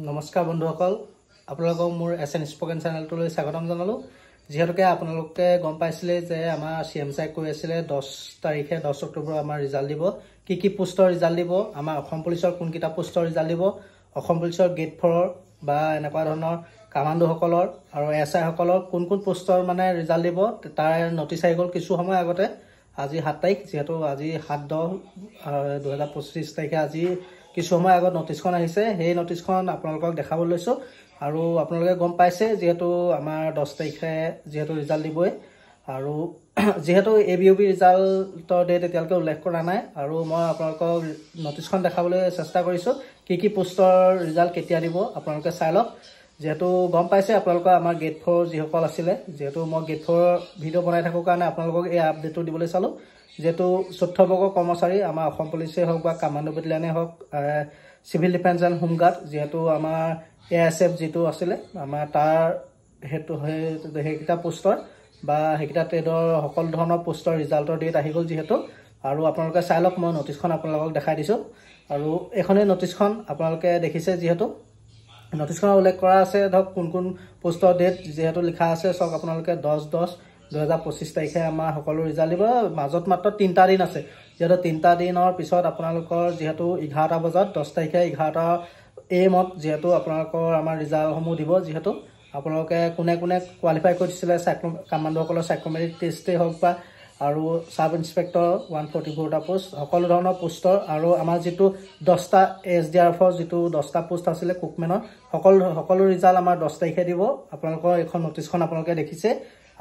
নমস্কাৰ বন্ধুসকল আপোনালোকক মোৰ এছএন স্পোকেন চেনেলটোলৈ স্বাগতম জনালো যেহেতুকে আপোনালোকে গম পাইছিলে যে আমাৰ সিএমসাই কৈ আছিল 10 অক্টোবৰ আমাৰ ৰিজাল্ট দিব কি পোষ্টৰ ৰিজাল্ট দিব আমাৰ অসম পুলিচৰ কোন কিটা পোষ্টৰ ৰিজাল্ট দিব অসম পুলিচৰ গেট 4 বা এনেকুৱা ধৰণৰ কামাণ্ডো সকলৰ আৰু এসআই সকলৰ কোন পোষ্টৰ মানে ৰিজাল্ট দিব তাৰ নটিচ আহি গল কিছু সময় আগতে আজি 7 তাৰিখ যেহেতু আজি 7/10/2025 তাৰিখে আজি কিছু সময় আগত নটিচখন আহিছে সেই নটিচখন আপোনালোকক দেখাব লৈছো আৰু আপোনালোকে গম পাইছে যেহেতু আমাৰ 10 তাৰিখে যেহেতু ৰিজাল্ট দিবই আৰু যেহেতু এবিওবি ৰিজাল্টৰ ডেট এতিয়ালৈকে উল্লেখ কৰা নাই আৰু মই আপোনালোকক নটিচখন দেখাবলৈ চেষ্টা কৰিছো কি পোষ্টৰ ৰিজাল্ট কেতিয়া দিব আপোনালোকে চাই লওক যেহেতু গম পাইছে আপোনালোকৰ আমাৰ গেট 4 যিসকল আছিল যেহেতু মই গেট 4 ভিডিও বনাই থাকো কাৰণে আপোনালোকক এই আপডেটটো দিবলৈ চালো যেহেতু 14 বৰ্গ কৰ্মচাৰী আমাৰ অসম পুলিচে হওক বা কামাণ্ডো বেটেলিয়নে হওক civil defence and home guard যেহেতু আমাৰ এএছএফ যেটো আছিল আমাৰ তাৰ হেতু হেকিটা পোষ্টৰ বা হেকিটা ট্ৰেডৰ সকল ধৰণৰ পোষ্টৰ ৰিজাল্টৰ ডেট আহি গল যেহেতু আৰু আপোনালোকে চাই লওক মই নটিচখন আপোনালোকক দেখাই দিছো আৰু এখনে নটিচখন আপোনালোকে দেখিছে যেহেতু নটিচখন উল্লেখ কৰা আছে ধক কোন পোষ্টৰ ডেট যেহেতু লিখা আছে সব আপোনালোকে 10/10/2025 তাৰিখে আমাৰ সকলো ৰিজাল্ট দিব মাজত মাত্ৰ 3টা দিন আছে যেহেতু 3টা দিনৰ পিছত আপোনালোকৰ যেহেতু 11টা বজাত 10 তাৰিখে 11টা AM যেহেতু আপোনালোকৰ আমাৰ ৰিজাল্ট সমূহ দিব যেহেতু আপোনালোকে কোনে কোৱালিফাই কৰিছিলে কামাণ্ডো সকলৰ সাইকোমেট্ৰিক টেষ্টে হওক বা আৰু সাব ইন্সপেক্টৰ 144টা পোষ্ট সকলো ধৰণৰ পোষ্টৰ আৰু আমাৰ যেটো 10টা এছডিআৰএফৰ যেটো 10টা পোষ্ট আছিল কুকমেনৰ সকলো ৰিজাল্ট আমাৰ 10 তাৰিখে দিব আপোনালোকৰ এখন নটিচখন আপোনালোকে দেখিছে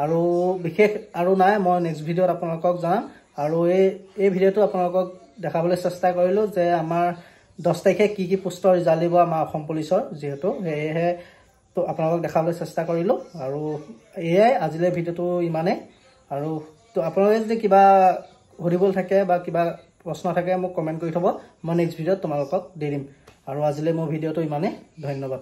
আৰু বিশেষ আৰু নাই মই নেক্সট ভিডিওত আপোনালোকক জনাম আৰু এই ভিডিওটো আপোনালোকক দেখাবলৈ চেষ্টা কৰিলো যে আমাৰ 10 তাৰিখে কি পোষ্টৰ ৰিজাল্ট দিব আমাৰ অসম পুলিচৰ যেহেতু হেহে তো আপোনালোকক দেখাবলৈ চেষ্টা কৰিলো আৰু এয়াই আজিলৈ ভিডিওটো ইমানে আৰু তো আপোনালোকে যদি কিবা হৰিবল থাকে বা কিবা প্ৰশ্ন থাকে মোক কমেন্ট কৰি থব মই নেক্সট ভিডিওত তোমালোকক দি দিম আৰু আজিলৈ মোৰ ভিডিওটো ইমানে ধন্যবাদ